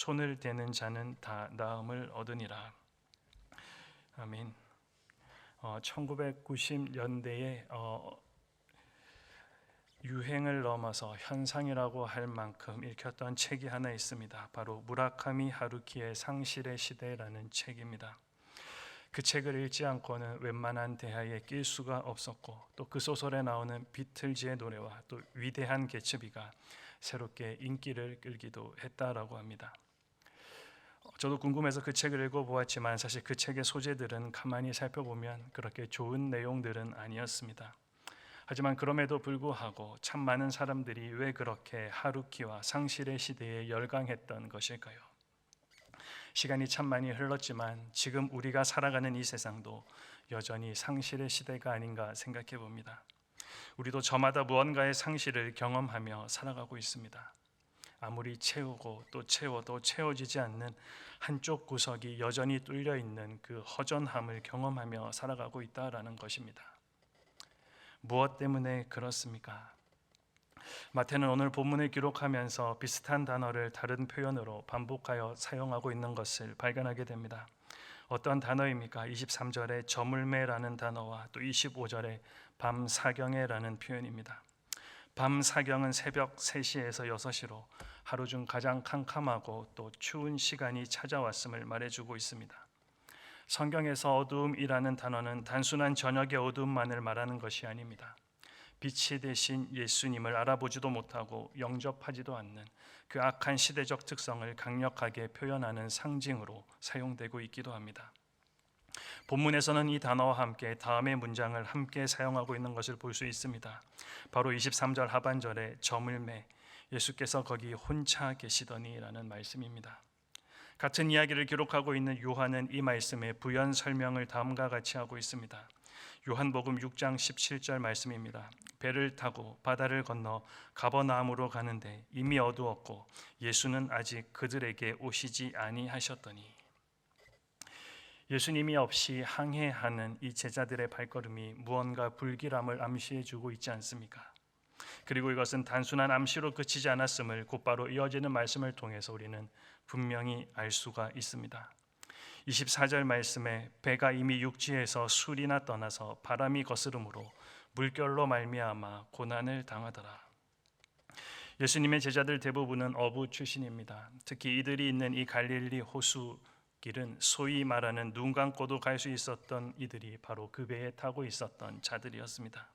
손을 대는 자는 다 나음을 얻으니라. 아멘. 1990년대에 유행을 넘어서 현상이라고 할 만큼 읽혔던 책이 하나 있습니다. 바로 무라카미 하루키의 상실의 시대라는 책입니다. 그 책을 읽지 않고는 웬만한 대화에 낄 수가 없었고, 또 그 소설에 나오는 비틀즈의 노래와 또 위대한 개츠비가 새롭게 인기를 끌기도 했다라고 합니다. 저도 궁금해서 그 책을 읽어보았지만 사실 그 책의 소재들은 가만히 살펴보면 그렇게 좋은 내용들은 아니었습니다. 하지만 그럼에도 불구하고 참 많은 사람들이 왜 그렇게 하루키와 상실의 시대에 열광했던 것일까요? 시간이 참 많이 흘렀지만 지금 우리가 살아가는 이 세상도 여전히 상실의 시대가 아닌가 생각해 봅니다. 우리도 저마다 무언가의 상실을 경험하며 살아가고 있습니다. 아무리 채우고 또 채워도 채워지지 않는 한쪽 구석이 여전히 뚫려 있는 그 허전함을 경험하며 살아가고 있다라는 것입니다. 무엇 때문에 그렇습니까? 마태는 오늘 본문을 기록하면서 비슷한 단어를 다른 표현으로 반복하여 사용하고 있는 것을 발견하게 됩니다. 어떤 단어입니까? 23절에 저물매라는 단어와 또 25절에 밤사경에라는 표현입니다. 밤사경은 새벽 3시에서 6시로 하루 중 가장 캄캄하고 또 추운 시간이 찾아왔음을 말해주고 있습니다. 성경에서 어두움이라는 단어는 단순한 저녁의 어두움만을 말하는 것이 아닙니다. 빛이 되신 예수님을 알아보지도 못하고 영접하지도 않는 그 악한 시대적 특성을 강력하게 표현하는 상징으로 사용되고 있기도 합니다. 본문에서는 이 단어와 함께 다음의 문장을 함께 사용하고 있는 것을 볼 수 있습니다. 바로 23절 하반절에 저물매, 예수께서 거기 혼자 계시더니라는 말씀입니다. 같은 이야기를 기록하고 있는 요한은 이 말씀의 부연 설명을 다음과 같이 하고 있습니다. 요한복음 6장 17절 말씀입니다. 배를 타고 바다를 건너 가버나움으로 가는데 이미 어두웠고 예수는 아직 그들에게 오시지 아니하셨더니. 예수님이 없이 항해하는 이 제자들의 발걸음이 무언가 불길함을 암시해주고 있지 않습니까? 그리고 이것은 단순한 암시로 그치지 않았음을 곧바로 이어지는 말씀을 통해서 우리는 분명히 알 수가 있습니다. 24절 말씀에 배가 이미 육지에서 술이나 떠나서 바람이 거스름으로 물결로 말미암아 고난을 당하더라. 예수님의 제자들 대부분은 어부 출신입니다. 특히 이들이 있는 이 갈릴리 호수길은 소위 말하는 눈 감고도 갈 수 있었던 이들이 바로 그 배에 타고 있었던 자들이었습니다.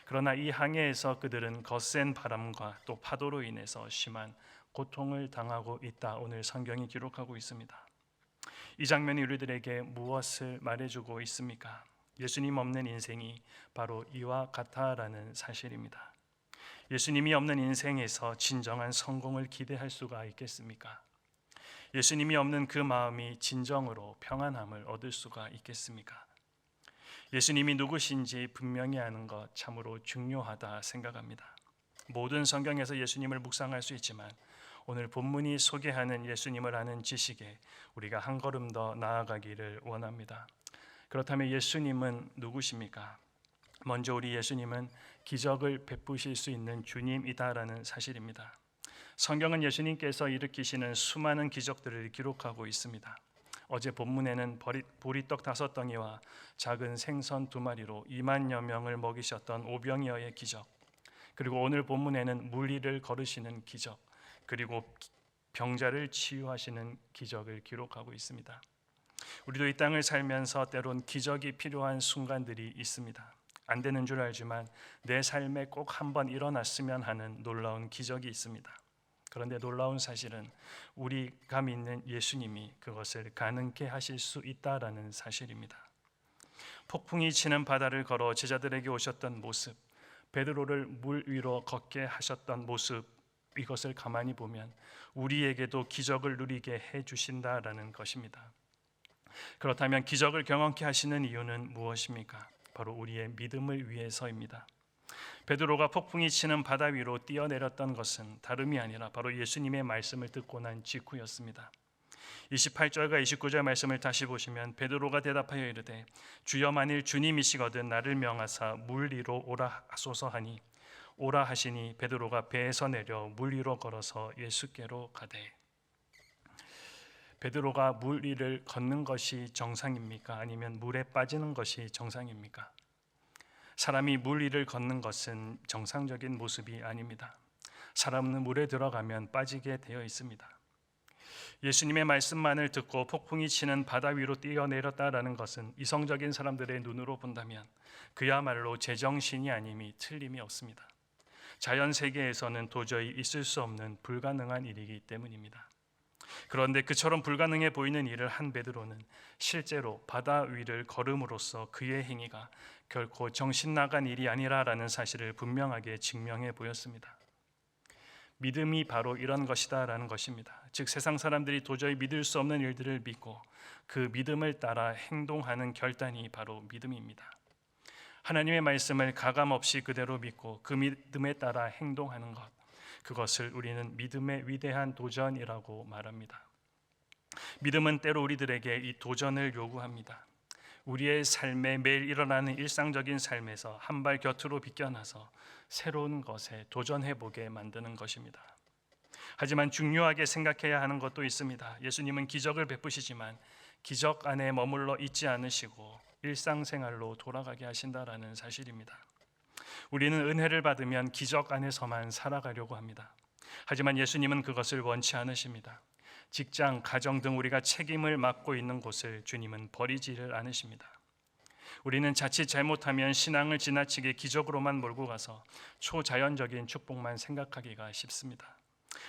그러나 이 항해에서 그들은 거센 바람과 또 파도로 인해서 심한 고통을 당하고 있다. 오늘 성경이 기록하고 있습니다. 이 장면이 우리들에게 무엇을 말해주고 있습니까? 예수님 없는 인생이 바로 이와 같다라는 사실입니다. 예수님이 없는 인생에서 진정한 성공을 기대할 수가 있겠습니까? 예수님이 없는 그 마음이 진정으로 평안함을 얻을 수가 있겠습니까? 예수님이 누구신지 분명히 아는 것 참으로 중요하다 생각합니다. 모든 성경에서 예수님을 묵상할 수 있지만 오늘 본문이 소개하는 예수님을 아는 지식에 우리가 한 걸음 더 나아가기를 원합니다. 그렇다면 예수님은 누구십니까? 먼저 우리 예수님은 기적을 베푸실 수 있는 주님이다라는 사실입니다. 성경은 예수님께서 일으키시는 수많은 기적들을 기록하고 있습니다. 어제 본문에는 보리떡 5덩이와 작은 생선 2마리로 2만여 명을 먹이셨던 오병이어의 기적, 그리고 오늘 본문에는 물리를 걸으시는 기적, 그리고 병자를 치유하시는 기적을 기록하고 있습니다. 우리도 이 땅을 살면서 때론 기적이 필요한 순간들이 있습니다. 안 되는 줄 알지만 내 삶에 꼭 한번 일어났으면 하는 놀라운 기적이 있습니다. 그런데 놀라운 사실은 우리가 믿는 예수님이 그것을 가능케 하실 수 있다라는 사실입니다. 폭풍이 치는 바다를 걸어 제자들에게 오셨던 모습, 베드로를 물 위로 걷게 하셨던 모습, 이것을 가만히 보면 우리에게도 기적을 누리게 해주신다라는 것입니다. 그렇다면 기적을 경험케 하시는 이유는 무엇입니까? 바로 우리의 믿음을 위해서입니다. 베드로가 폭풍이 치는 바다 위로 뛰어내렸던 것은 다름이 아니라 바로 예수님의 말씀을 듣고 난 직후였습니다. 28절과 29절 말씀을 다시 보시면 베드로가 대답하여 이르되 주여 만일 주님이시거든 나를 명하사 물 위로 오라 하소서 하니 오라 하시니 베드로가 배에서 내려 물 위로 걸어서 예수께로 가되. 베드로가 물 위를 걷는 것이 정상입니까? 아니면 물에 빠지는 것이 정상입니까? 사람이 물 위를 걷는 것은 정상적인 모습이 아닙니다. 사람은 물에 들어가면 빠지게 되어 있습니다. 예수님의 말씀만을 듣고 폭풍이 치는 바다 위로 뛰어내렸다라는 것은 이성적인 사람들의 눈으로 본다면 그야말로 제정신이 아님이 틀림이 없습니다. 자연 세계에서는 도저히 있을 수 없는 불가능한 일이기 때문입니다. 그런데 그처럼 불가능해 보이는 일을 한 베드로는 실제로 바다 위를 걸음으로써 그의 행위가 결코 정신 나간 일이 아니라라는 사실을 분명하게 증명해 보였습니다. 믿음이 바로 이런 것이다라는 것입니다. 즉 세상 사람들이 도저히 믿을 수 없는 일들을 믿고 그 믿음을 따라 행동하는 결단이 바로 믿음입니다. 하나님의 말씀을 가감없이 그대로 믿고 그 믿음에 따라 행동하는 것, 그것을 우리는 믿음의 위대한 도전이라고 말합니다. 믿음은 때로 우리들에게 이 도전을 요구합니다. 우리의 삶에 매일 일어나는 일상적인 삶에서 한 발 곁으로 비껴나서 새로운 것에 도전해보게 만드는 것입니다. 하지만 중요하게 생각해야 하는 것도 있습니다. 예수님은 기적을 베푸시지만 기적 안에 머물러 있지 않으시고 일상생활로 돌아가게 하신다라는 사실입니다. 우리는 은혜를 받으면 기적 안에서만 살아가려고 합니다. 하지만 예수님은 그것을 원치 않으십니다. 직장, 가정 등 우리가 책임을 맡고 있는 곳을 주님은 버리지를 않으십니다. 우리는 자칫 잘못하면 신앙을 지나치게 기적으로만 몰고 가서 초자연적인 축복만 생각하기가 쉽습니다.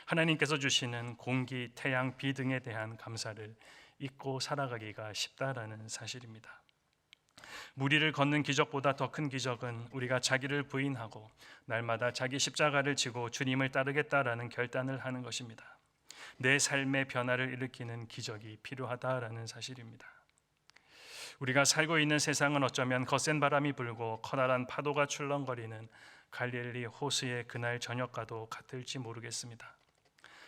하나님께서 주시는 공기, 태양, 비 등에 대한 감사를 잊고 살아가기가 쉽다라는 사실입니다. 물 위를 걷는 기적보다 더 큰 기적은 우리가 자기를 부인하고 날마다 자기 십자가를 지고 주님을 따르겠다라는 결단을 하는 것입니다. 내 삶의 변화를 일으키는 기적이 필요하다라는 사실입니다. 우리가 살고 있는 세상은 어쩌면 거센 바람이 불고 커다란 파도가 출렁거리는 갈릴리 호수의 그날 저녁과도 같을지 모르겠습니다.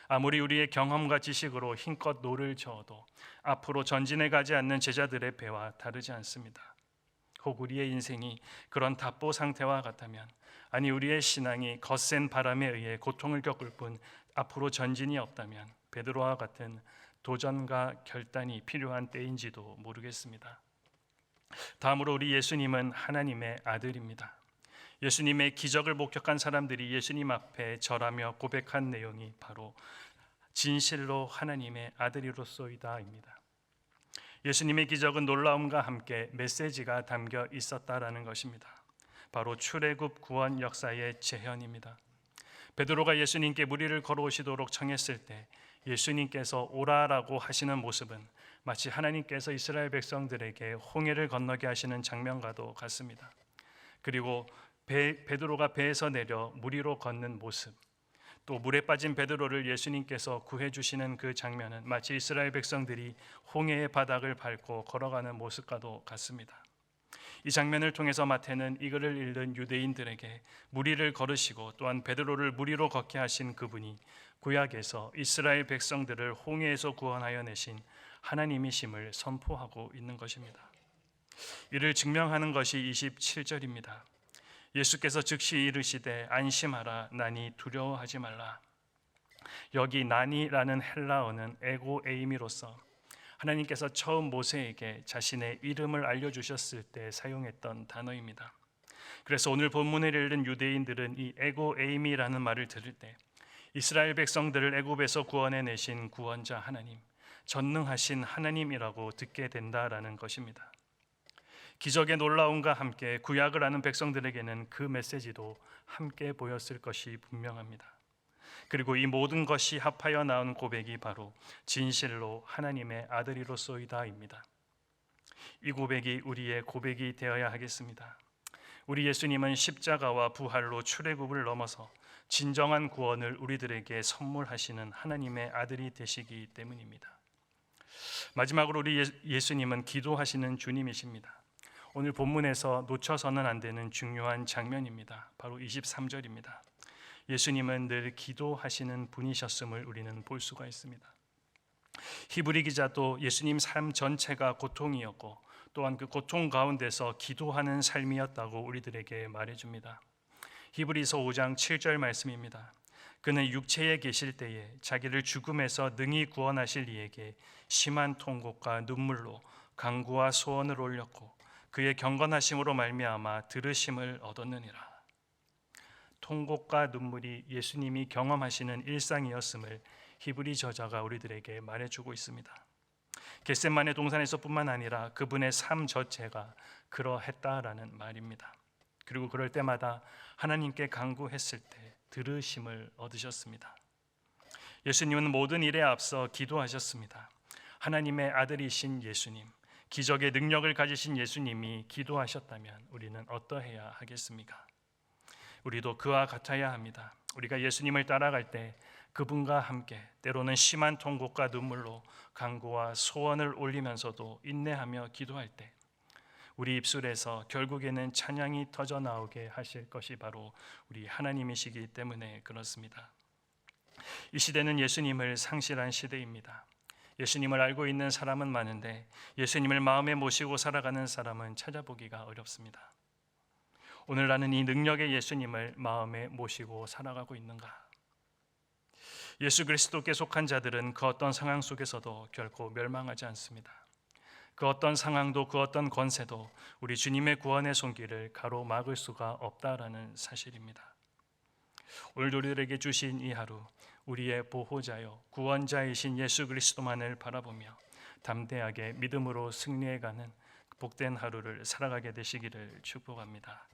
아무리 우리의 경험과 지식으로 힘껏 노를 저어도 앞으로 전진해 가지 않는 제자들의 배와 다르지 않습니다. 혹 우리의 인생이 그런 답보 상태와 같다면, 아니 우리의 신앙이 거센 바람에 의해 고통을 겪을 뿐 앞으로 전진이 없다면 베드로와 같은 도전과 결단이 필요한 때인지도 모르겠습니다. 다음으로 우리 예수님은 하나님의 아들입니다. 예수님의 기적을 목격한 사람들이 예수님 앞에 절하며 고백한 내용이 바로 진실로 하나님의 아들이로소이다입니다. 예수님의 기적은 놀라움과 함께 메시지가 담겨 있었다라는 것입니다. 바로 출애굽 구원 역사의 재현입니다. 베드로가 예수님께 물 위를 걸어오시도록 청했을 때 예수님께서 오라라고 하시는 모습은 마치 하나님께서 이스라엘 백성들에게 홍해를 건너게 하시는 장면과도 같습니다. 그리고 베드로가 배에서 내려 물 위로 걷는 모습, 또 물에 빠진 베드로를 예수님께서 구해주시는 그 장면은 마치 이스라엘 백성들이 홍해의 바닥을 밟고 걸어가는 모습과도 같습니다. 이 장면을 통해서 마태는 이 글을 읽는 유대인들에게 물 위를 걸으시고 또한 베드로를 물 위로 걷게 하신 그분이 구약에서 이스라엘 백성들을 홍해에서 구원하여 내신 하나님이심을 선포하고 있는 것입니다. 이를 증명하는 것이 27절입니다. 예수께서 즉시 이르시되 안심하라, 나니 두려워하지 말라. 여기 나니라는 헬라어는 에고에이미로서 하나님께서 처음 모세에게 자신의 이름을 알려주셨을 때 사용했던 단어입니다. 그래서 오늘 본문을 읽는 유대인들은 이 에고에이미라는 말을 들을 때 이스라엘 백성들을 애굽에서 구원해내신 구원자 하나님, 전능하신 하나님이라고 듣게 된다라는 것입니다. 기적의 놀라움과 함께 구약을 아는 백성들에게는 그 메시지도 함께 보였을 것이 분명합니다. 그리고 이 모든 것이 합하여 나온 고백이 바로 진실로 하나님의 아들이로소이다입니다. 이 고백이 우리의 고백이 되어야 하겠습니다. 우리 예수님은 십자가와 부활로 출애굽을 넘어서 진정한 구원을 우리들에게 선물하시는 하나님의 아들이 되시기 때문입니다. 마지막으로 우리 예수님은 기도하시는 주님이십니다. 오늘 본문에서 놓쳐서는 안 되는 중요한 장면입니다. 바로 23절입니다. 예수님은 늘 기도하시는 분이셨음을 우리는 볼 수가 있습니다. 히브리 기자도 예수님 삶 전체가 고통이었고 또한 그 고통 가운데서 기도하는 삶이었다고 우리들에게 말해줍니다. 히브리서 5장 7절 말씀입니다. 그는 육체에 계실 때에 자기를 죽음에서 능히 구원하실 이에게 심한 통곡과 눈물로 간구와 소원을 올렸고 그의 경건하심으로 말미암아 들으심을 얻었느니라. 통곡과 눈물이 예수님이 경험하시는 일상이었음을 히브리 저자가 우리들에게 말해주고 있습니다. 겟세마네 동산에서뿐만 아니라 그분의 삶 전체가 그러했다라는 말입니다. 그리고 그럴 때마다 하나님께 간구했을 때 들으심을 얻으셨습니다. 예수님은 모든 일에 앞서 기도하셨습니다. 하나님의 아들이신 예수님, 기적의 능력을 가지신 예수님이 기도하셨다면 우리는 어떠해야 하겠습니까? 우리도 그와 같아야 합니다. 우리가 예수님을 따라갈 때 그분과 함께 때로는 심한 통곡과 눈물로 간구와 소원을 올리면서도 인내하며 기도할 때 우리 입술에서 결국에는 찬양이 터져 나오게 하실 것이 바로 우리 하나님이시기 때문에 그렇습니다. 이 시대는 예수님을 상실한 시대입니다. 예수님을 알고 있는 사람은 많은데 예수님을 마음에 모시고 살아가는 사람은 찾아보기가 어렵습니다. 오늘 나는 이 능력의 예수님을 마음에 모시고 살아가고 있는가? 예수 그리스도께 속한 자들은 그 어떤 상황 속에서도 결코 멸망하지 않습니다. 그 어떤 상황도 그 어떤 권세도 우리 주님의 구원의 손길을 가로막을 수가 없다라는 사실입니다. 오늘 우리들에게 주신 이 하루 우리의 보호자요 구원자이신 예수 그리스도만을 바라보며 담대하게 믿음으로 승리해가는 복된 하루를 살아가게 되시기를 축복합니다.